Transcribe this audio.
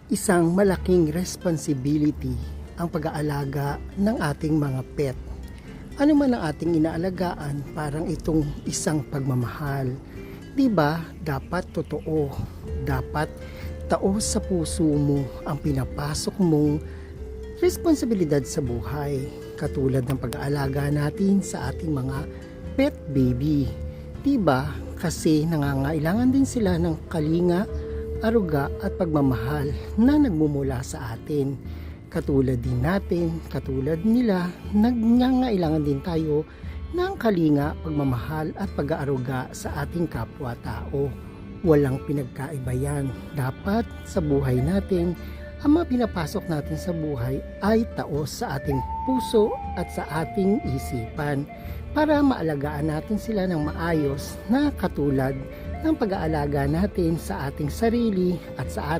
Isang malaking responsibility ang pag-aalaga ng ating mga pet. Ano man ang ating inaalagaan, parang itong isang pagmamahal. 'Di ba? Dapat totoo. Dapat taos sa puso mo ang pinapasok mong responsibilidad sa buhay. Katulad ng pag-aalaga natin sa ating mga pet baby. 'Di ba? Kasi nangangailangan din sila ng kalinga, aruga at pagmamahal na nagmumula sa atin. Katulad din natin, katulad nila, nangangailangan din tayo ng kalinga, pagmamahal at pag-aaruga sa ating kapwa-tao. Walang pinagkaiba yan. Dapat sa buhay natin, ang mga pinapasok natin sa buhay ay taos sa ating puso at sa ating isipan para maalagaan natin sila ng maayos na katulad ng pag-aalaga natin sa ating sarili at sa